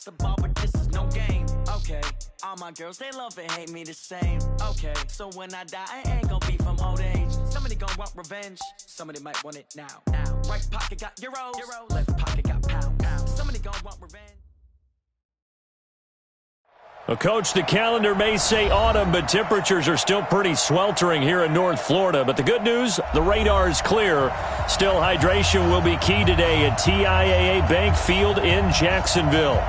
basketball, but this is no game. Okay, all my girls, they love and hate me the same. Okay, so when I die, I ain't gonna be from old age. Somebody gonna want revenge, somebody might want it now. Right pocket got euros, left pocket got pounds. Somebody gonna want revenge. Well, Coach, the calendar may say autumn, but temperatures are still pretty sweltering here in North Florida. But the good news, the radar is clear. Still, hydration will be key today at TIAA Bank Field in Jacksonville.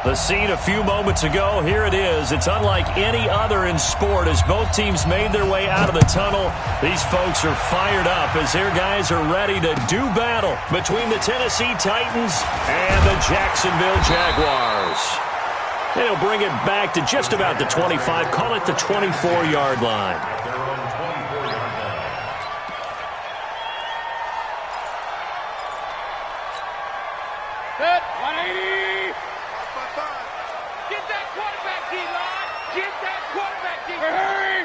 The scene a few moments ago, here it is. It's unlike any other in sport as both teams made their way out of the tunnel. These folks are fired up as their guys are ready to do battle between the Tennessee Titans and the Jacksonville Jaguars. And he'll bring it back to just about the 25, call it the 24-yard line. Set, 180. Get that quarterback, D-line. Get that quarterback, D-line. Hurry.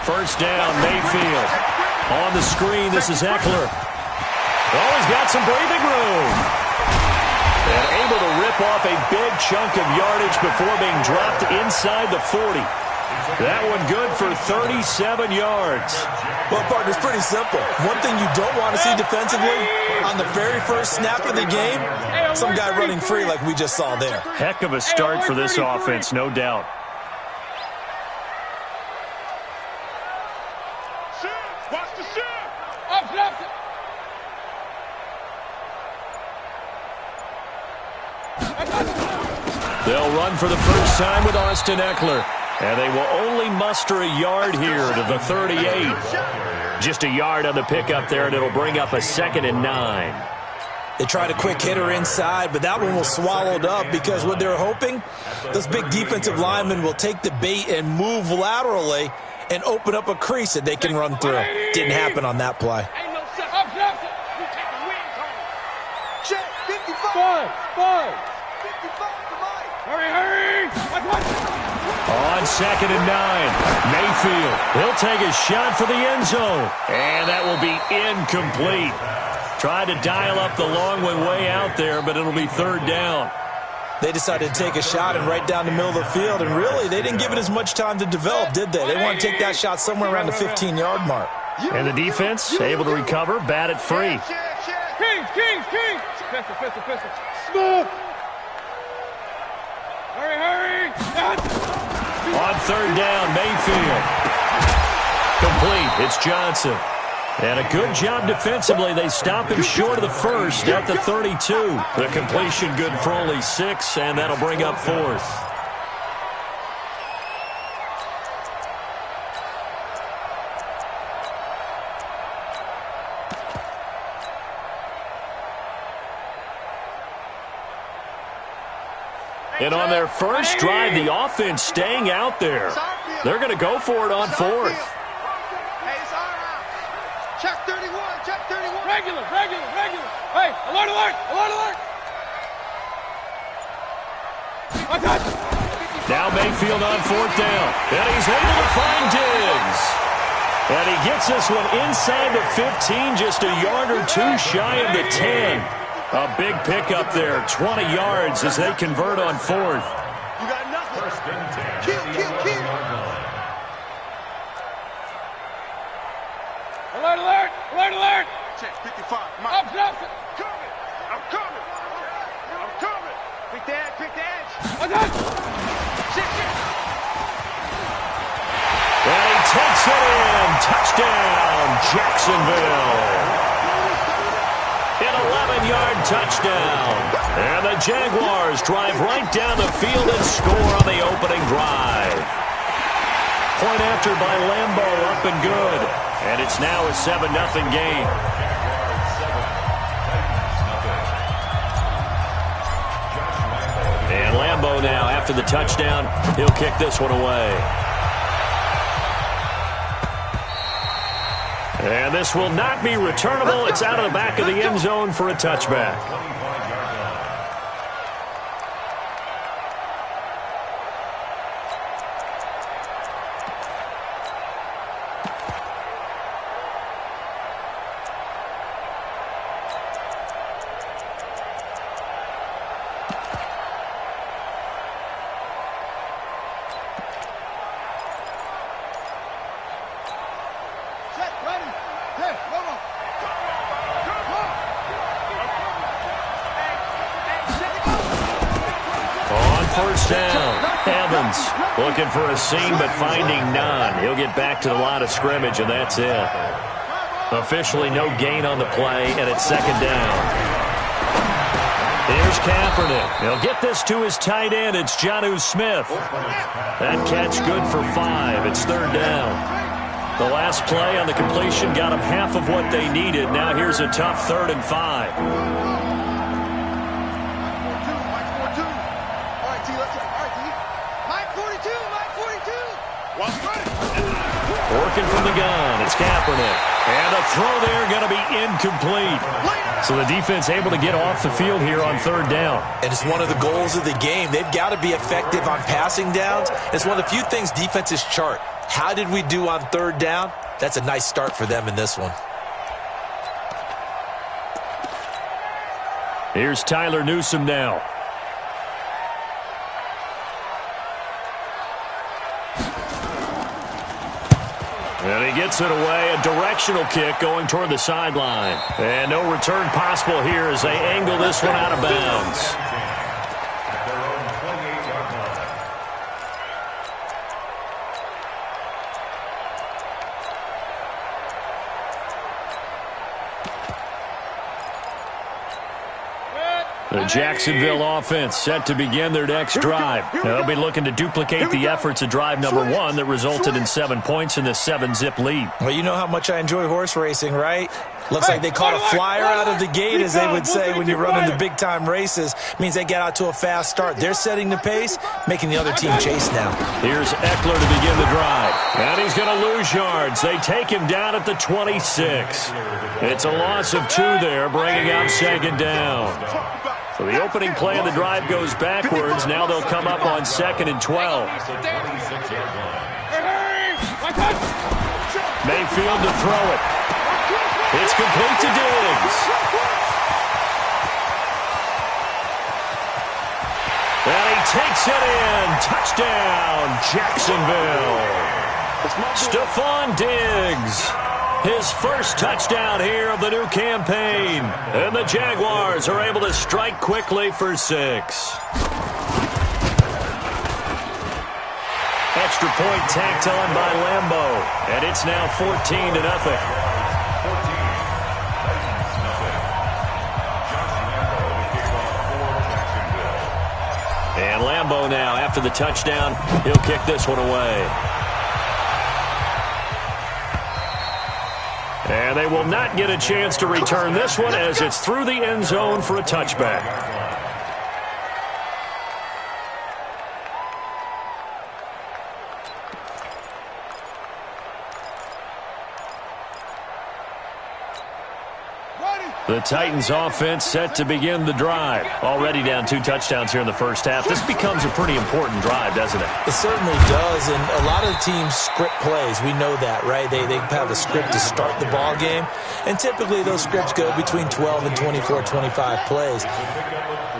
First down, Mayfield. On the screen, this is Eckler. Oh, he's got some breathing room. And able to rip off a big chunk of yardage before being dropped inside the 40. That one good for 37 yards. Well, partner, it's pretty simple. One thing you don't want to see defensively, on the very first snap of the game, some guy running free like we just saw there. Heck of a start for this offense, no doubt. Watch the shot. Up. They'll run for the first time with Austin Eckler. And they will only muster a yard here to the 38. Just a yard on the pickup there, and it'll bring up a 2nd and 9. They tried a quick hitter inside, but that one was swallowed up because what they're hoping, those big defensive linemen will take the bait and move laterally and open up a crease that they can run through. Didn't happen on that play. Check, 55. 55. Hurry. On 2nd and 9, Mayfield. He'll take a shot for the end zone. And that will be incomplete. Tried to dial up the long one way out there, but it'll be 3rd down. They decided to take a shot and right down the middle of the field, and really, they didn't give it as much time to develop, did they? They want to take that shot somewhere around the 15-yard mark. And the defense able to recover, bat it free. Kings. Pistol. Smooth. Hurry. On 3rd down, Mayfield. Complete. It's Johnson. And a good job defensively. They stop him short of the first at the 32. The completion good for only 6, and that'll bring up 4th. And on their first drive, the offense staying out there. They're going to go for it on 4th. Hey, it's our house. Check 31. Regular. Hey, alert. Now Mayfield on 4th down. And he's able to find Diggs. And he gets this one inside the 15, just a yard or 2 shy of the 10. A big pickup there, 20 yards as they convert on 4th. You got nothing. Kill. Alert. Check 55. Up. I'm coming. Pick the edge. Shit. And he takes it in. Touchdown, Jacksonville. An 11-yard touchdown. And the Jaguars drive right down the field and score on the opening drive. Point after by Lambo, up and good. And it's now a 7-0 game. And Lambo now, after the touchdown, he'll kick this one away. And this will not be returnable. It's out of the back of the end zone for a touchback. first down. Evans looking for a seam but finding none. He'll get back to the line of scrimmage, and that's it. Officially no gain on the play, and it's second down. Here's Kaepernick. He'll get this to his tight end. It's Jonnu Smith. That catch good for 5. It's third down. The last play on the completion got them half of what they needed. Now here's a tough 3rd and 5. Working from the gun, it's Kaepernick. And the throw there going to be incomplete. So the defense able to get off the field here on third down. And it's one of the goals of the game. They've got to be effective on passing downs. It's one of the few things defenses chart. How did we do on third down? That's a nice start for them in this one. Here's Tyler Newsome now. And he gets it away. A directional kick going toward the sideline. And no return possible here as they angle this one out of bounds. The Jacksonville offense set to begin their next drive. They'll be looking to duplicate the efforts of drive number 1 that resulted in 7 points in the 7-zip lead. Well, you know how much I enjoy horse racing, right? Looks like they caught a flyer out of the gate, as they would say when you're running the big-time races. Means they get out to a fast start. They're setting the pace, making the other team chase now. Here's Eckler to begin the drive. And he's going to lose yards. They take him down at the 26. It's a loss of 2 there, bringing up second down. So the opening play of the drive goes backwards. Now they'll come up on 2nd and 12. Mayfield to throw it. It's complete to Diggs. And he takes it in. Touchdown, Jacksonville. Stephon Diggs. His first touchdown here of the new campaign. And the Jaguars are able to strike quickly for 6. Extra point tacked on by Lambeau. And it's now 14-0. And Lambeau now, after the touchdown, he'll kick this one away. And they will not get a chance to return this one as it's through the end zone for a touchback. The Titans offense set to begin the drive. Already down 2 touchdowns here in the first half. This becomes a pretty important drive, doesn't it? It certainly does, and a lot of the teams script plays. We know that, right? They have a script to start the ball game, and typically those scripts go between 12 and 24, 25 plays.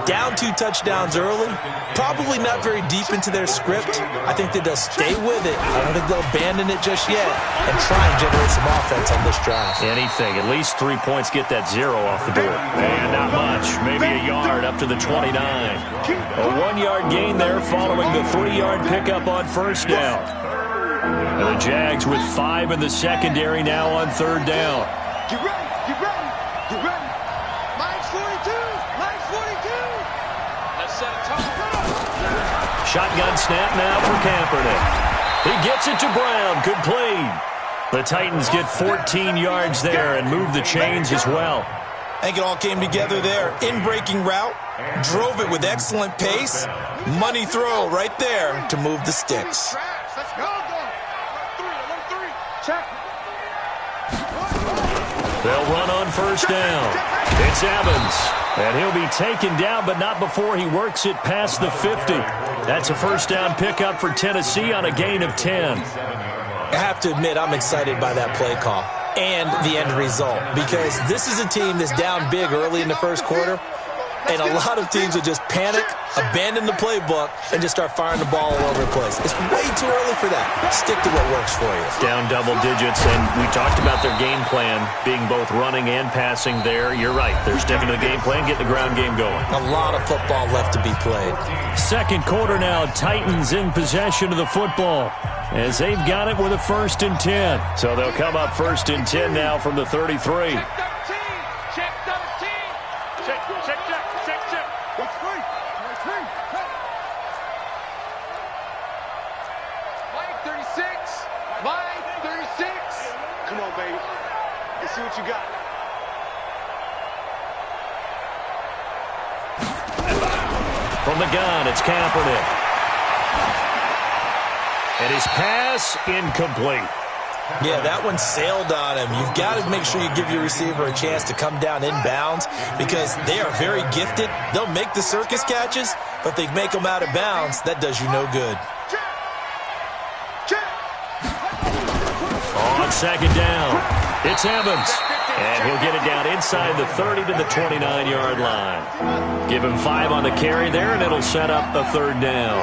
Down 2 touchdowns early, probably not very deep into their script. I think that they'll stay with it. I don't think they'll abandon it just yet and try and generate some offense on this drive. Anything. At least 3 points get that 0 off the board. And not much. Maybe a yard up to the 29. A 1-yard gain there following the 3-yard pickup on first down. And the Jags with 5 in the secondary now on third down. Get ready, get ready, get ready. Mine's 42, mine's 42. Let's set a time. Shotgun snap now for Kaepernick. He gets it to Brown. Complete. The Titans get 14 yards there and move the chains as well. I think it all came together there. In-breaking route, drove it with excellent pace. Money throw right there to move the sticks. Let's go. Number 3. Check. They'll run on first down. It's Evans. And he'll be taken down, but not before he works it past the 50. That's a first down pickup for Tennessee on a gain of 10. I have to admit, I'm excited by that play call and the end result, because this is a team that's down big early in the first quarter. And a lot of teams will just panic, abandon the playbook, and just start firing the ball all over the place. It's way too early for that. Stick to what works for you. Down double digits, and we talked about their game plan being both running and passing there. You're right. They're sticking to the game plan, getting the ground game going. A lot of football left to be played. Second quarter now, Titans in possession of the football as they've got it with a 1st and 10. So they'll come up 1st and 10 now from the 33. See what you got. From the gun, it's Kaepernick. And his pass incomplete. Yeah, that one sailed on him. You've got to make sure you give your receiver a chance to come down inbounds because they are very gifted. They'll make the circus catches, but if they make them out of bounds, that does you no good. On second down, it's Evans. And he'll get it down inside the 30 to the 29-yard line. Give him 5 on the carry there, and it'll set up a 3rd down.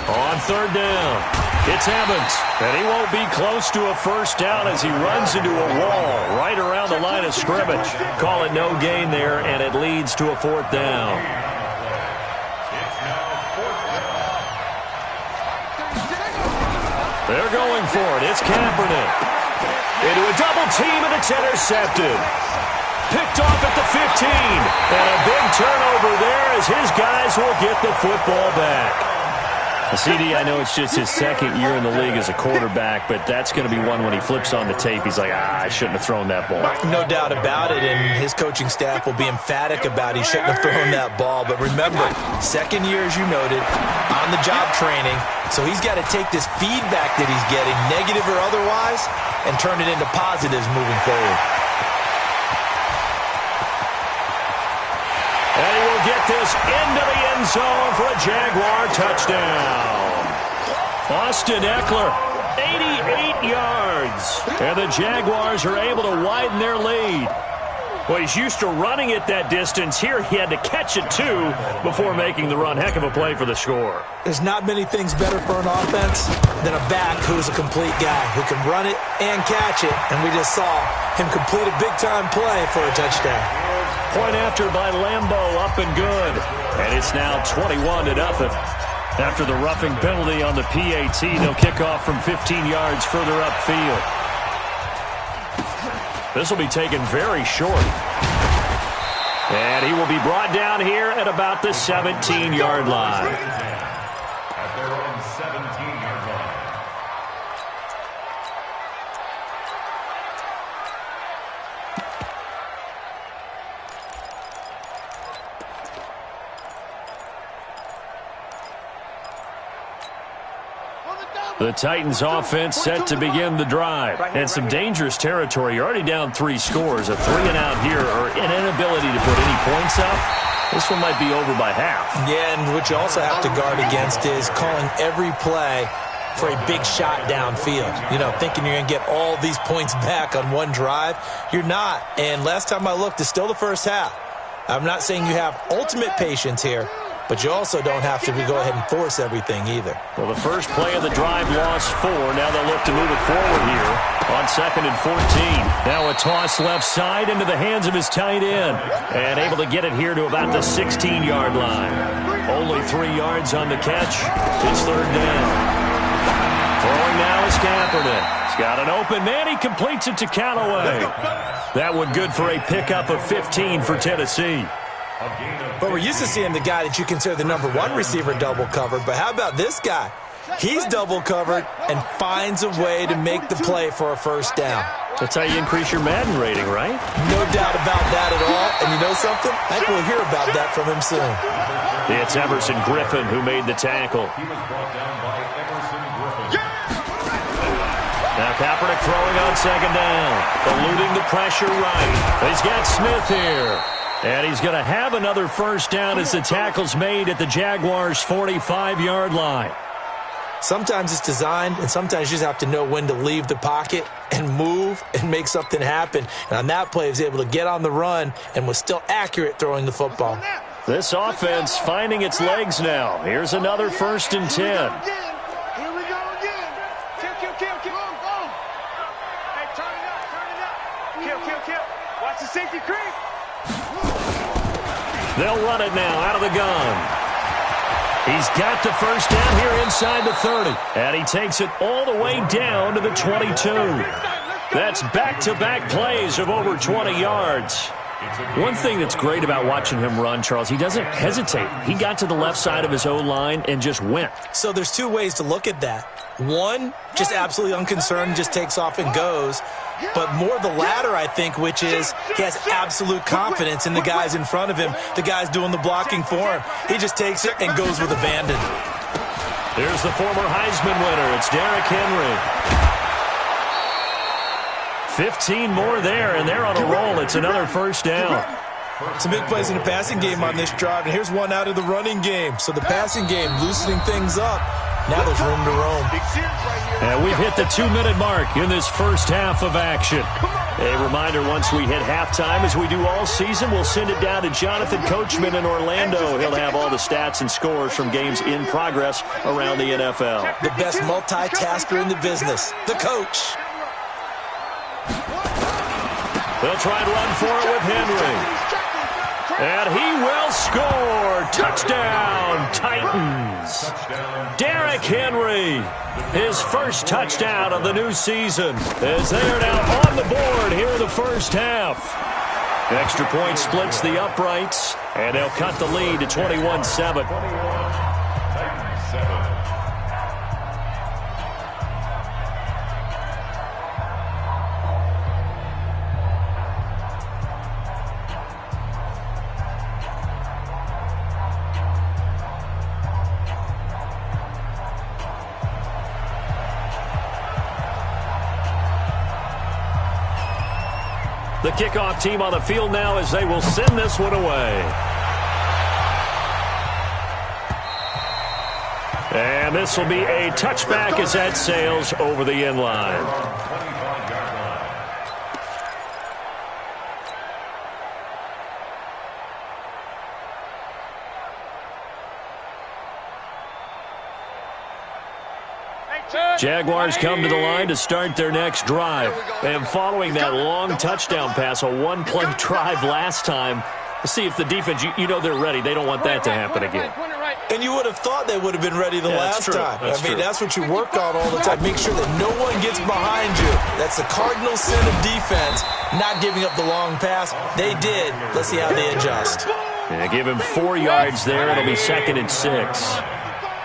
On 3rd down, it's Evans. And he won't be close to a 1st down as he runs into a wall right around the line of scrimmage. Call it no gain there, and it leads to a 4th down. They're going for it. It's Kaepernick. Into a double team, and it's intercepted. Picked off at the 15. And a big turnover there as his guys will get the football back. CD, I know it's just his 2nd year in the league as a quarterback, but that's going to be one when he flips on the tape. He's like, I shouldn't have thrown that ball. No doubt about it, and his coaching staff will be emphatic about he shouldn't have thrown that ball. But remember, 2nd year, as you noted, on-the-job training, so he's got to take this feedback that he's getting, negative or otherwise, and turn it into positives moving forward. And he will get this into the end zone for a Jaguar touchdown. Austin Eckler, 88 yards. And the Jaguars are able to widen their lead. Well, he's used to running it that distance. Here he had to catch it, too, before making the run. Heck of a play for the score. There's not many things better for an offense than a back who's a complete guy, who can run it and catch it. And we just saw him complete a big-time play for a touchdown. Point after by Lambo, up and good. And it's now 21-0. After the roughing penalty on the PAT, they'll kick off from 15 yards further upfield. This will be taken very short. And he will be brought down here at about the 17-yard line. At their own 17-yard line. The Titans offense set to begin the drive. And some dangerous territory. You're already down 3 scores. A 3-and-out here or an inability to put any points up. This one might be over by half. Yeah, and what you also have to guard against is calling every play for a big shot downfield. You know, thinking you're going to get all these points back on one drive. You're not. And last time I looked, it's still the first half. I'm not saying you have ultimate patience here, but you also don't have to go ahead and force everything either. Well, the first play of the drive lost 4. Now they'll look to move it forward here on 2nd and 14. Now a toss left side into the hands of his tight end. And able to get it here to about the 16-yard line. Only 3 yards on the catch. It's 3rd down. Throwing now is Kaepernick. He's got an open man. He completes it to Callaway. That one good for a pickup of 15 for Tennessee. But we're used to seeing the guy that you consider the number 1 receiver double covered. But how about this guy? He's double covered and finds a way to make the play for a 1st down. That's how you increase your Madden rating, right? No doubt about that at all. And you know something? I think we'll hear about that from him soon. It's Everson Griffin who made the tackle. He was brought down by Everson Griffin. Now Kaepernick throwing on 2nd down. Eluding the pressure right. He's got Smith here. And he's going to have another 1st down as the tackle's made at the Jaguars' 45-yard line. Sometimes it's designed, and sometimes you just have to know when to leave the pocket and move and make something happen. And on that play, he was able to get on the run and was still accurate throwing the football. This offense finding its legs now. Here's another 1st and 10. Here we go again. Kill. Boom. Hey, turn it up. Kill. Watch the safety creep. They'll run it now out of the gun. He's got the first down here inside the 30. And he takes it all the way down to the 22. That's back-to-back plays of over 20 yards. One thing that's great about watching him run, Charles, he doesn't hesitate. He got to the left side of his O-line and just went. So there's two ways to look at that. One, just absolutely unconcerned, just takes off and goes. But more the latter, I think, which is he has absolute confidence in the guys in front of him, the guys doing the blocking for him. He just takes it and goes with abandon. Here's the former Heisman winner. It's Derrick Henry. 15 more there, and they're on a roll. It's another first down. Some big plays in the passing game on this drive, and here's one out of the running game. So the passing game loosening things up. Now there's room to roam. And we've hit the 2-minute mark in this first half of action. A reminder, once we hit halftime, as we do all season, we'll send it down to Jonathan Coachman in Orlando. He'll have all the stats and scores from games in progress around the NFL. The best multitasker in the business, the coach. They'll try and run for it with Henry. And he will score. Touchdown, Titans. Derrick Henry, his first touchdown of the new season, as they are now on the board here in the first half. Extra point splits the uprights, and they'll cut the lead to 21-7. Titans 7. The kickoff team on the field now as they will send this one away. And this will be a touchback as that sails over the end line. 25-yard line. Jaguars come to the line to start their next drive. And following that long touchdown pass, a one-play drive last time, to see if the defense, you know they're ready. They don't want that to happen again. And you would have thought they would have been ready the last time. That's what you work on all the time. Make sure that no one gets behind you. That's the cardinal sin of defense, not giving up the long pass. They did. Let's see how they adjust. Yeah, give him 4 yards there. It'll be 2nd and 6.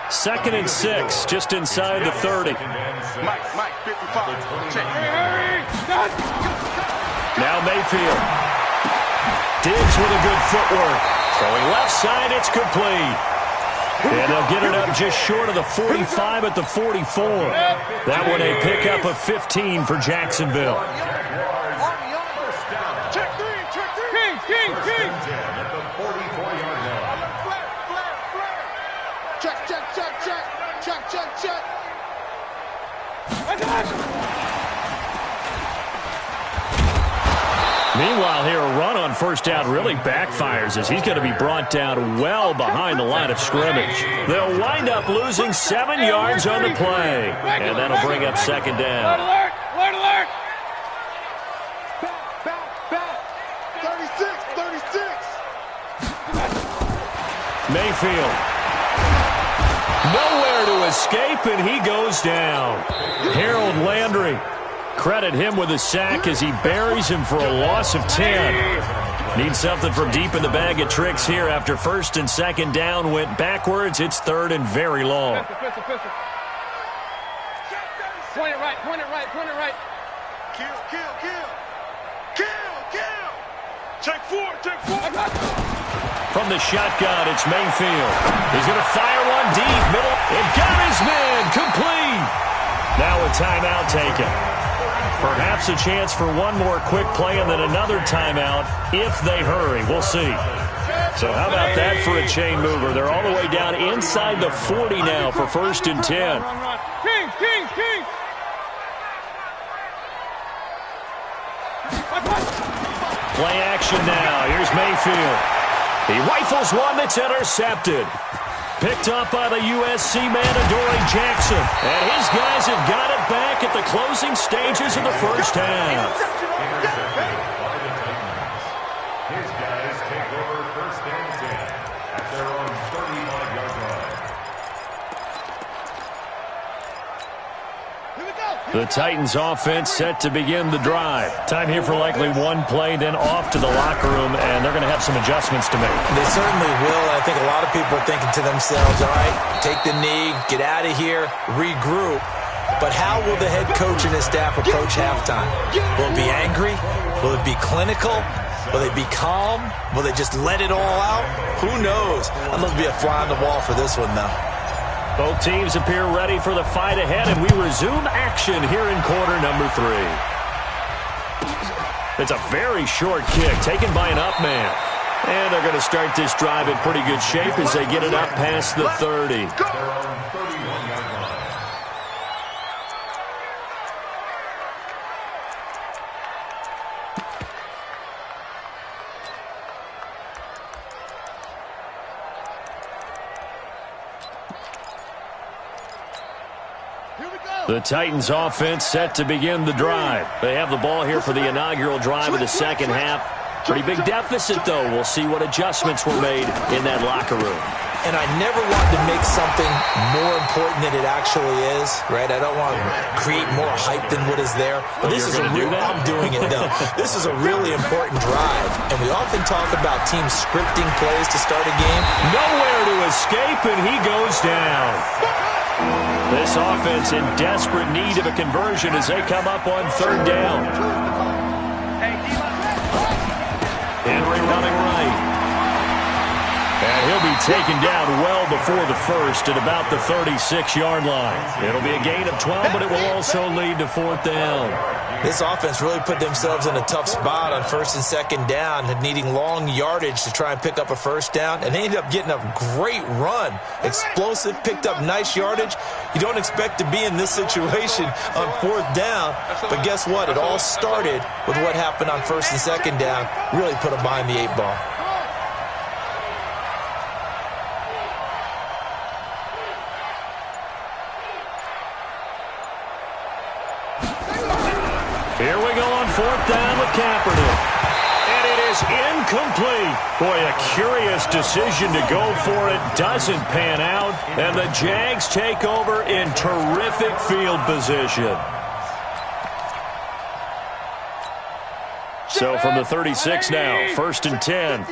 2nd and 6, just inside the 30. Mike, 55. Check. Now Mayfield. Diggs with a good footwork. Throwing left side, it's complete. And they'll get it up just short of the 45 at the 44. That one a pickup of 15 for Jacksonville. Check three. King. At the 44-yard line. Check. Meanwhile, here a run on first down really backfires as he's going to be brought down well behind the line of scrimmage. They'll wind up losing 7 yards on the play, and that'll bring up 2nd down. Alert! Back. 36. Mayfield. Nowhere to escape, and he goes down. Harold Landry. Credit him with a sack as he buries him for a loss of 10. Needs something from deep in the bag of tricks here after 1st and 2nd down went backwards. It's 3rd and very long. Pistol. Point it right. Kill. Check four. From the shotgun, it's Mayfield. He's going to fire one deep, middle, and got his man, complete. Now a timeout taken. Perhaps a chance for one more quick play and then another timeout if they hurry. We'll see. So how about that for a chain mover? They're all the way down inside the 40 now for 1st and 10. Play action now. Here's Mayfield. He rifles one that's intercepted. Picked up by the USC man, Adoree Jackson. And his guys have got it back at the closing stages of the first half. His guys take over first and 10 at their own 35-yard line. The Titans offense set to begin the drive. Time here for likely one play, then off to the locker room, and they're going to have some adjustments to make. They certainly will, and I think a lot of people are thinking to themselves, all right, take the knee, get out of here, regroup. But how will the head coach and his staff approach halftime? Will it be angry? Will it be clinical? Will they be calm? Will they just let it all out? Who knows? I'm going to be a fly on the wall for this one, though. Both teams appear ready for the fight ahead, and we resume action here in quarter number 3. It's a very short kick taken by an up man. And they're going to start this drive in pretty good shape as they get it up past the 30. The Titans offense set to begin the drive. They have the ball here for the inaugural drive of the second half. Pretty big deficit, though. We'll see what adjustments were made in that locker room. And I never want to make something more important than it actually is, right? I don't want to create more hype than what is there. But this is a real, I'm doing it, though. This is a really important drive. And we often talk about teams scripting plays to start a game. Nowhere to escape, and he goes down. This offense in desperate need of a conversion as they come up on third down. Henry running right. And he'll be taken down well before the first at about the 36-yard line. It'll be a gain of 12, but it will also lead to fourth down. This offense really put themselves in a tough spot on first and second down, needing long yardage to try and pick up a first down, and they ended up getting a great run. Explosive, picked up nice yardage. You don't expect to be in this situation on fourth down, but guess what? It all started with what happened on first and second down. Really put them behind the 8 ball. Here we go on fourth down with Kaepernick. And it is incomplete. Boy, a curious decision to go for it. Doesn't pan out. And the Jags take over in terrific field position. So from the 36 now, first and 10.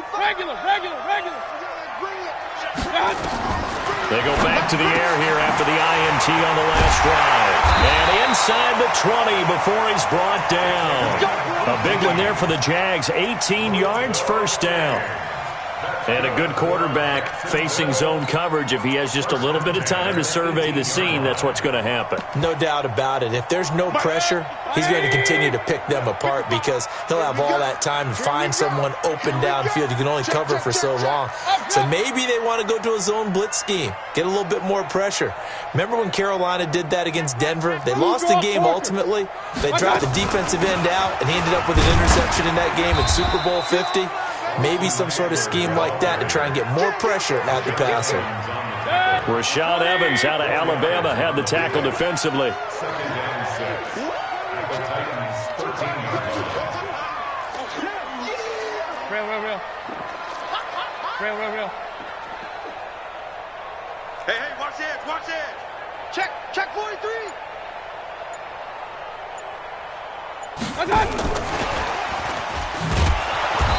They go back to the air here after the INT on the last drive. And inside the 20 before he's brought down. A big one there for the Jags. 18 yards, first down. And a good quarterback facing zone coverage. If he has just a little bit of time to survey the scene, that's what's going to happen. No doubt about it. If there's no pressure, he's going to continue to pick them apart because he'll have all that time to find someone open downfield. You can only cover for so long. So maybe they want to go to a zone blitz scheme, get a little bit more pressure. Remember when Carolina did that against Denver? They lost the game ultimately. They dropped the defensive end out, and he ended up with an interception in that game in Super Bowl 50. Maybe some sort of scheme like that to try and get more pressure at the passer. Rashad Evans out of Alabama had the tackle defensively. Real. Hey, watch it. Check 43.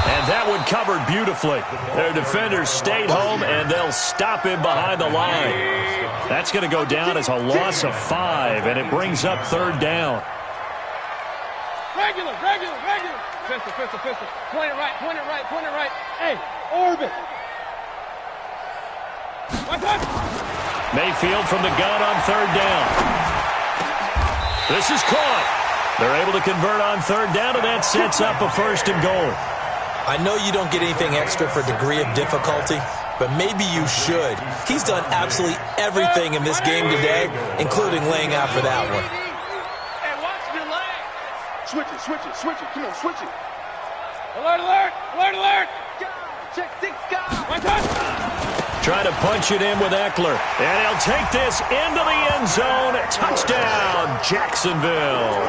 And that one covered beautifully. Their defenders stayed home, and they'll stop him behind the line. That's going to go down as a loss of 5, and it brings up third down. Regular. Pistol. Point it right. Hey, orbit. Mayfield from the gun on third down. This is caught. They're able to convert on third down, and that sets up a first and goal. I know you don't get anything extra for degree of difficulty, but maybe you should. He's done absolutely everything in this game today, including laying out for that one. Switch it, switch it, switch it. Come on, switch it. Alert, alert, alert, alert. Check 6 guys. One touch. Trying to punch it in with Eckler. And he'll take this into the end zone. Touchdown, Jacksonville.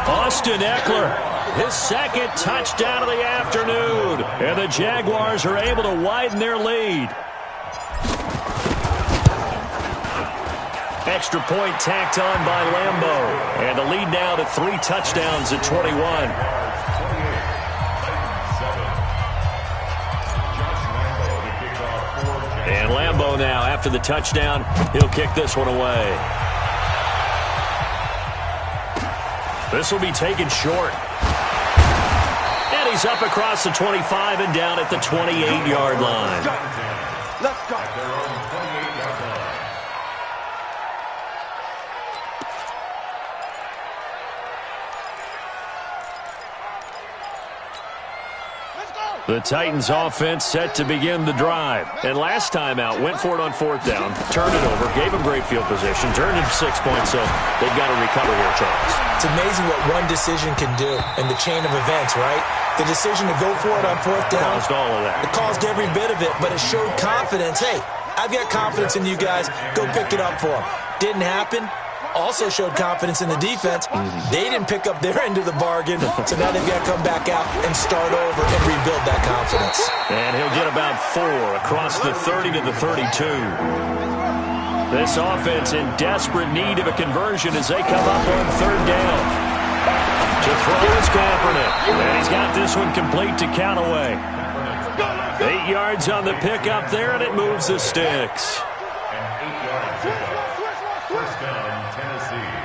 Austin Eckler, his second touchdown of the afternoon. And the Jaguars are able to widen their lead. Extra point tacked on by Lambeau. And the lead now to 3 touchdowns at 21. And Lambeau now, after the touchdown, he'll kick this one away. This will be taken short. And he's up across the 25 and down at the 28-yard line. Let's go. The Titans offense set to begin the drive. And last time out, went for it on 4th down, turned it over, gave them great field position, turned it 6 points, so they've got to recover here, Charles. It's amazing what one decision can do in the chain of events, right? The decision to go for it on 4th down. Caused all of that. It caused every bit of it, but it showed confidence. Hey, I've got confidence in you guys. Go pick it up for them. Didn't happen. Also showed confidence in the defense. They didn't pick up their end of the bargain, so now they've got to come back out and start over and rebuild that confidence. And he'll get about 4 across the 30 to the 32. This offense in desperate need of a conversion as they come up on 3rd down. To throw is Kaepernick. And he's got this one complete to Callaway. 8 yards on the pickup there, and it moves the sticks. And 8 yards pickup. First down, Tennessee.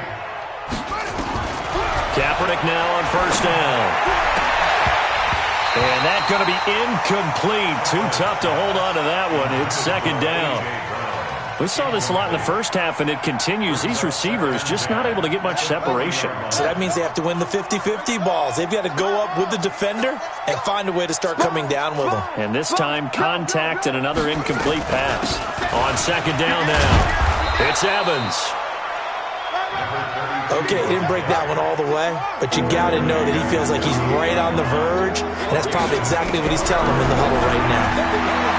Kaepernick now on 1st down. And that's going to be incomplete. Too tough to hold on to that one. It's 2nd down. We saw this a lot in the first half, and it continues. These receivers just not able to get much separation. So that means they have to win the 50-50 balls. They've got to go up with the defender and find a way to start coming down with them. And this time, contact and another incomplete pass. On 2nd down now. It's Evans. Okay, he didn't break that one all the way, but you got to know that he feels like he's right on the verge, and that's probably exactly what he's telling him in the huddle right now.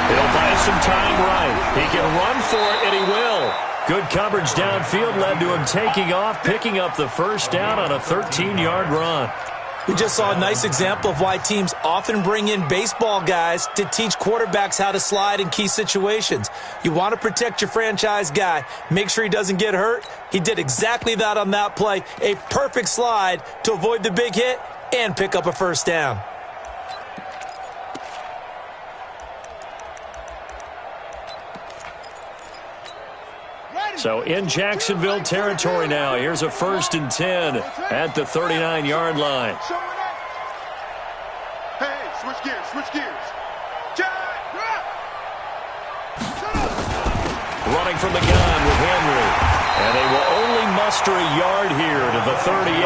He'll buy some time right. He can run for it, and he will. Good coverage downfield led to him taking off, picking up the 1st down on a 13-yard run. We just saw a nice example of why teams often bring in baseball guys to teach quarterbacks how to slide in key situations. You want to protect your franchise guy. Make sure he doesn't get hurt. He did exactly that on that play. A perfect slide to avoid the big hit and pick up a 1st down. So in Jacksonville territory now. Here's a 1st and 10 at the 39-yard line. Hey, switch gears, switch gears. Running from the gun with Henry. And they will only muster a yard here to the 38.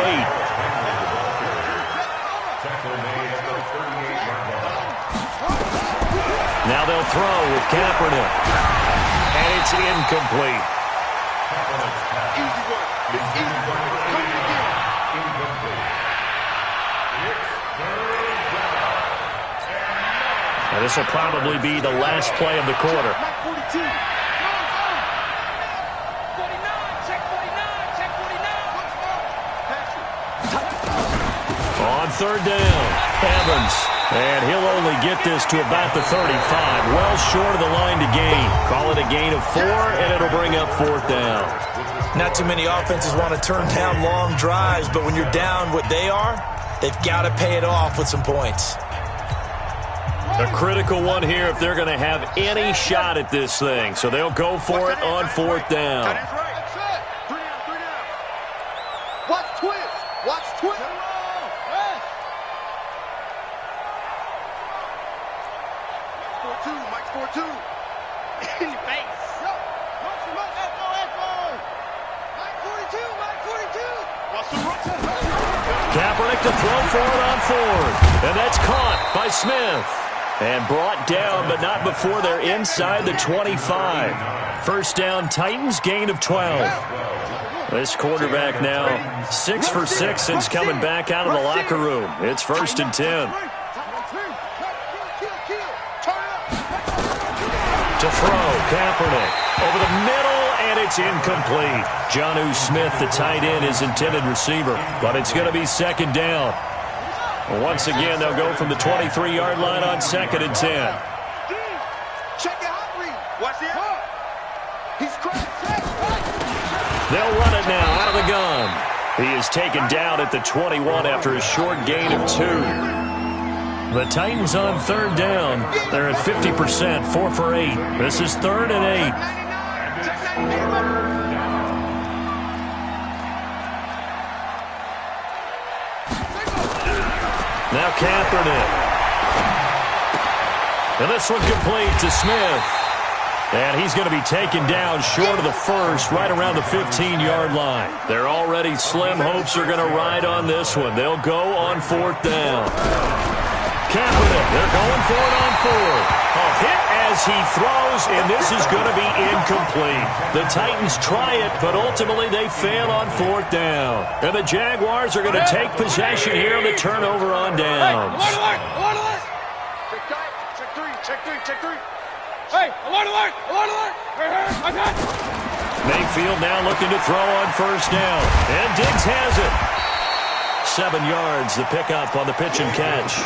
Now they'll throw with Kaepernick. And it's incomplete. Easy work. It's easy work. Come again. And this will probably be the last play of the quarter. Mike 42. On 3rd down, Evans. And he'll only get this to about the 35. Well short of the line to gain. Call it a gain of 4, and it'll bring up 4th down. Not too many offenses want to turn down long drives, but when you're down what they are, they've got to pay it off with some points. A critical one here if they're going to have any shot at this thing. So they'll go for it on 4th down. That's right. That's it. 3 down, 3 down. Watch twist. Watch twist. Mike scored 2. Face. Mike 42. Mike 42. Kaepernick to throw for it on 4th. And that's caught by Smith. And brought down, but not before they're inside the 25. First down, Titans, gain of 12. This quarterback now 6 for 6 since coming back out of the locker room. It's 1st and 10. To throw, Kaepernick over the middle, and it's incomplete. Jonnu Smith, the tight end, is intended receiver, but it's going to be 2nd down. Once again, they'll go from the 23-yard line on 2nd and 10. Check it out, Reed. Watch the out. He's cracked. They'll run it now out of the gun. He is taken down at the 21 after a short gain of 2. The Titans on 3rd down. They're at 50%, 4 for 8. This is 3rd and 8. Now Kaepernick. And this one complete to Smith. And he's going to be taken down short of the first, right around the 15-yard line. They're already slim hopes are going to ride on this one. They'll go on 4th down. Kaepernick, they're going for it on 4th. A hit as he throws, and this is going to be incomplete. The Titans try it, but ultimately they fail on 4th down. And the Jaguars are going to take possession here on the turnover on downs. Check three. Hey, alert! Okay. Mayfield now looking to throw on 1st down. And Diggs has it. 7 yards, the pickup on the pitch and catch.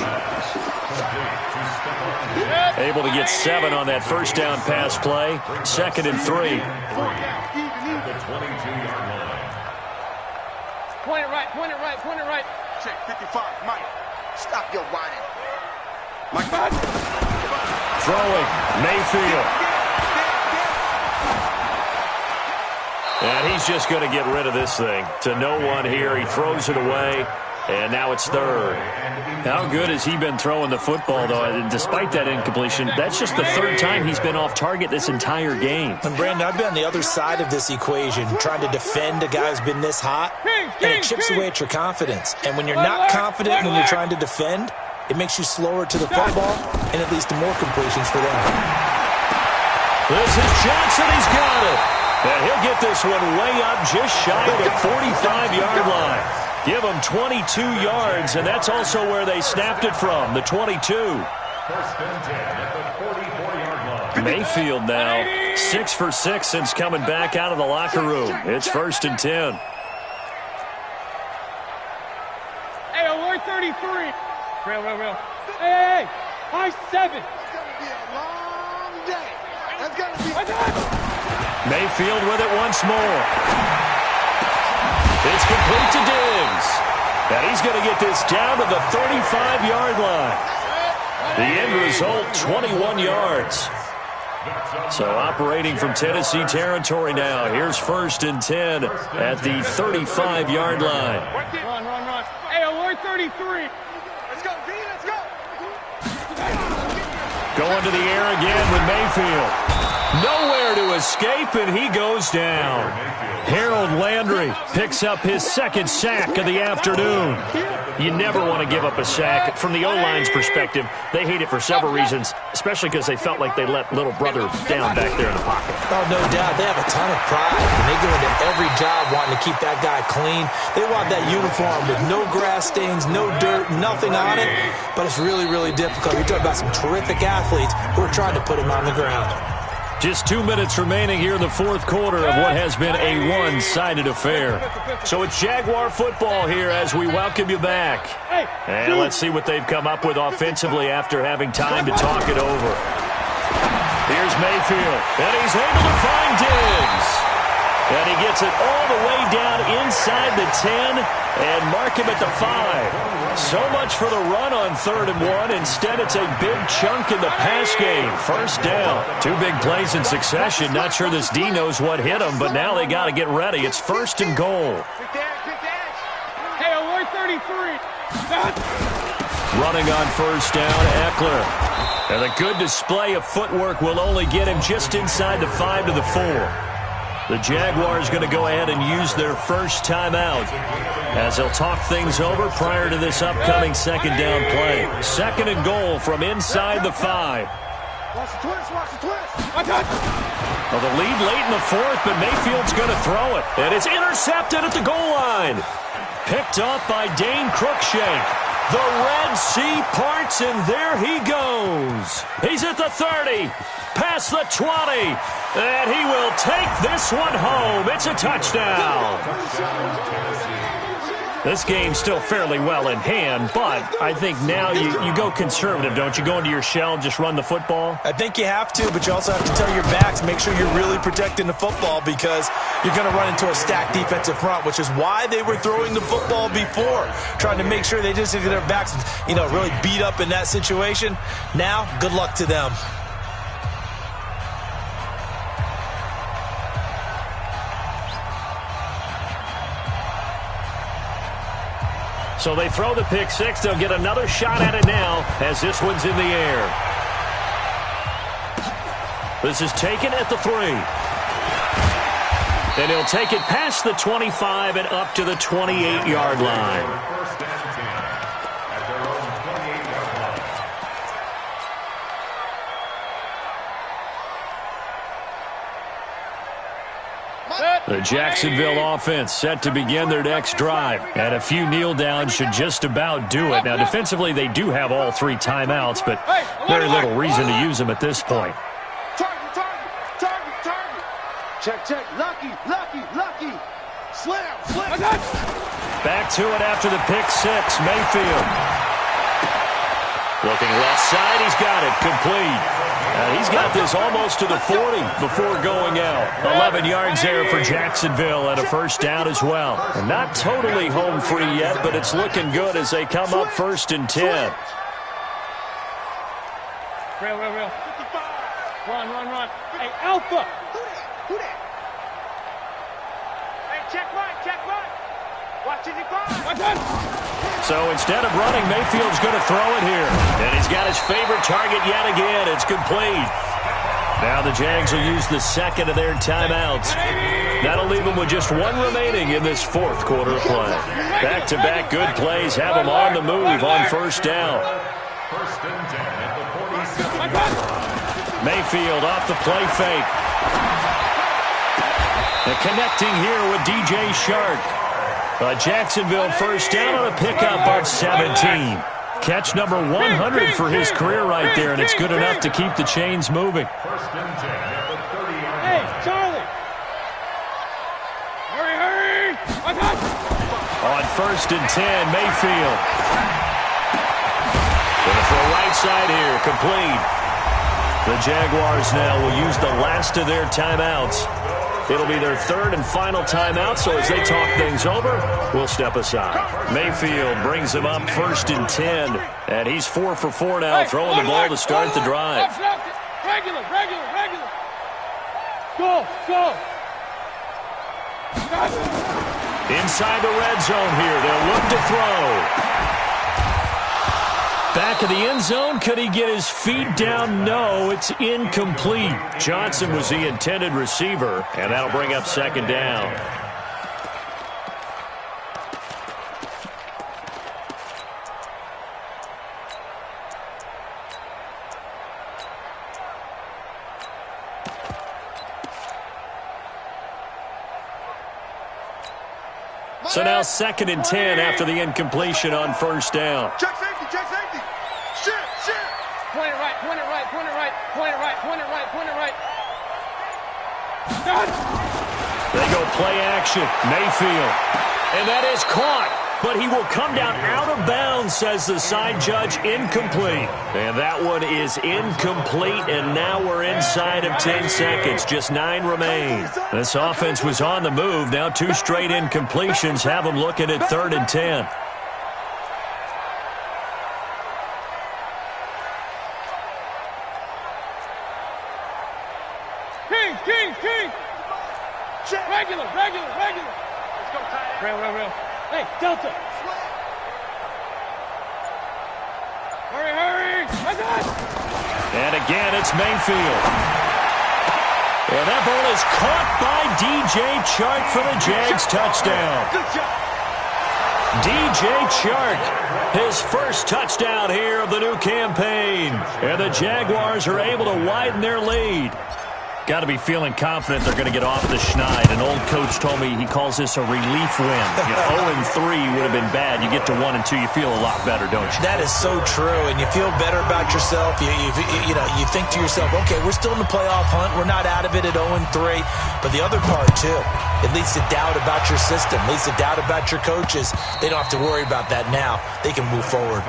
Able to get 7 on that 1st down pass play. 2nd and 3. Point it right. Check 55, Mike. Stop your whining. Mike. Throwing, Mayfield. And he's just going to get rid of this thing. To no one here. He throws it away, and now it's 3rd. How good has he been throwing the football, though? Despite that incompletion, that's just the 3rd time he's been off target this entire game. And, Brandon, I've been on the other side of this equation, trying to defend a guy who's been this hot, and it chips away at your confidence. And when you're not confident when you're trying to defend, it makes you slower to the football, and it leads to more completions for them. This is Johnson. He's got it. And he'll get this one way up just shy of the 45-yard line. Give him 22 yards, and that's also where they snapped it from, the 22. 1st and 10 at the 44-yard line. Mayfield now 6 for 6 since coming back out of the locker room. It's 1st and 10. Hey, alert 33. Real. Hey, high 7. It's going to be a long day. That's going to be... Mayfield with it once more. It's complete to Diggs. And he's going to get this down to the 35-yard line. The end result, 21 yards. So operating from Tennessee territory now. Here's 1st and 10 at the 35-yard line. Run. Hey, alert 33. Let's go, B, let's go. Going to the air again with Mayfield. Nowhere to escape, and he goes down. Harold Landry picks up his 2nd sack of the afternoon. You never want to give up a sack. From the O-line's perspective, they hate it for several reasons, especially because they felt like they let little brother down back there in the pocket. Oh, no doubt. They have a ton of pride, and they go into every job wanting to keep that guy clean. They want that uniform with no grass stains, no dirt, nothing on it, but it's really, really difficult. You're talking about some terrific athletes who are trying to put him on the ground. Just 2 minutes remaining here in the 4th quarter of what has been a one-sided affair. So it's Jaguar football here as we welcome you back. And let's see what they've come up with offensively after having time to talk it over. Here's Mayfield, and he's able to find Diggs. And he gets it all the way down inside the 10 and mark him at the 5. So much for the run on 3rd and 1. Instead, it's a big chunk in the pass game. 1st down. 2 big plays in succession. Not sure this D knows what hit him, but now they got to get ready. It's 1st and goal. Hey, alert 33. Running on 1st down, Eckler. And a good display of footwork will only get him just inside the 5 to the 4. The Jaguars going to go ahead and use their first timeout as they'll talk things over prior to this upcoming second down play. Second and goal from inside the 5. Watch the twist, watch the twist. Well, the lead late in the 4th, but Mayfield's going to throw it. And it's intercepted at the goal line. Picked up by Dane Cruikshank. The Red Sea parts, and there he goes. He's at the 30, past the 20, and he will take this one home. It's a touchdown. This game's still fairly well in hand, but I think now you go conservative, don't you? Go into your shell and just run the football? I think you have to, but you also have to tell your backs, make sure you're really protecting the football because you're going to run into a stacked defensive front, which is why they were throwing the football before, trying to make sure they just get their backs, really beat up in that situation. Now, good luck to them. So they throw the pick six. They'll get another shot at it now as this one's in the air. This is taken at the 3. And he'll take it past the 25 and up to the 28-yard line. First and 10 at their own 28-yard line. The Jacksonville offense set to begin their next drive. And a few kneel downs should just about do it. Now, defensively, they do have all 3 timeouts, but very little reason to use them at this point. Target, target, target, target. Check, check. Lucky, lucky, lucky. Slam, slam. Back to it after the pick six. Mayfield. Looking left side. He's got it. Complete. He's got this almost to the 40 before going out. 11 yards there for Jacksonville and a first down as well. And not totally home free yet, but it's looking good as they come up first and 10. Real. Run. Hey, Alpha. Who that? Hey, check right. Watch it, Watch it. So instead of running, Mayfield's going to throw it here. And he's got his favorite target yet again. It's complete. Now the Jags will use the second of their timeouts. That'll leave them with just 1 remaining in this 4th quarter of play. Back-to-back good plays have them on the move on first down. First and 10 at the 47. Mayfield off the play fake. And connecting here with DJ Shark. A Jacksonville first down on a pickup of 17. Catch number 100 for his career right there, and it's good enough to keep the chains moving. First and 10 at the 30-yard line. Hey, Charlie. Hurry. On first and 10, Mayfield. Going for a right side here, complete. The Jaguars now will use the last of their timeouts. It'll be their 3rd and final timeout, so as they talk things over, we'll step aside. Mayfield brings him up first and 10, and he's 4 for 4 now, throwing the ball to start the drive. Regular. Go. Inside the red zone here, they'll look to throw. Back of the end zone, could he get his feet down? No, it's incomplete. Johnson was the intended receiver, and that'll bring up second down. So now second and 10 after the incompletion on first down. Check safety. Shit. Point it right. They go play action. Mayfield. And that is caught. But he will come down out of bounds, says the side judge. Incomplete. And that one is incomplete, and now we're inside of 10 seconds. Just 9 remain. This offense was on the move. Now 2 straight incompletions have them looking at 3rd and 10. King. Regular. Let's go, tight end. Real. Hey, Delta. Hurry. And again, it's Mayfield. And that ball is caught by DJ Chark for the Jags touchdown. Good job. DJ Chark, his first touchdown here of the new campaign. And the Jaguars are able to widen their lead. Got to be feeling confident they're going to get off the schneid. An old coach told me he calls this a relief win. 0-3 would have been bad. You get to 1-2, you feel a lot better, don't you? That is so true, and you feel better about yourself. You think to yourself, okay, we're still in the playoff hunt. We're not out of it at 0-3. But the other part, too, it leads to doubt about your system, leads to doubt about your coaches. They don't have to worry about that now. They can move forward.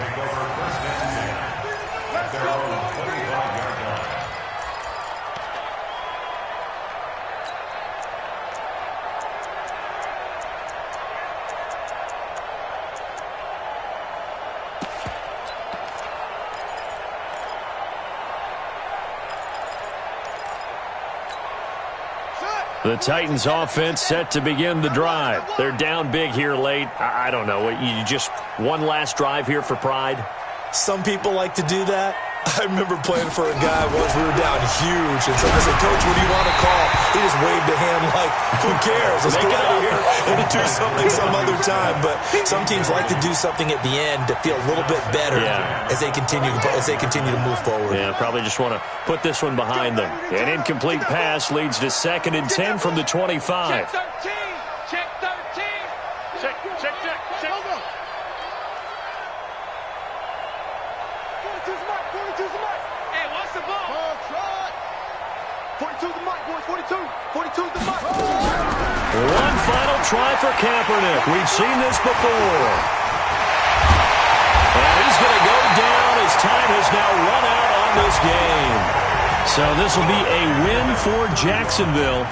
The Titans offense set to begin the drive. They're down big here late. I don't know. You just one last drive here for pride? Some people like to do that. I remember playing for a guy once. We were down huge. And so I said, Coach, what do you want to call? He just waved a hand like, who cares? Let's go out of here and do something some other time. But some teams like to do something at the end to feel a little bit better as they continue to move forward. Yeah, probably just want to put this one behind them. An incomplete pass leads to 2nd and 10 from the 25. Check 13. Check 13. Check. Hey, what's the ball? 42's the mic, boys. 42's the mic. One final try for Kaepernick. We've seen this before. And he's going to go down as time has now run out on this game. So this will be a win for Jacksonville.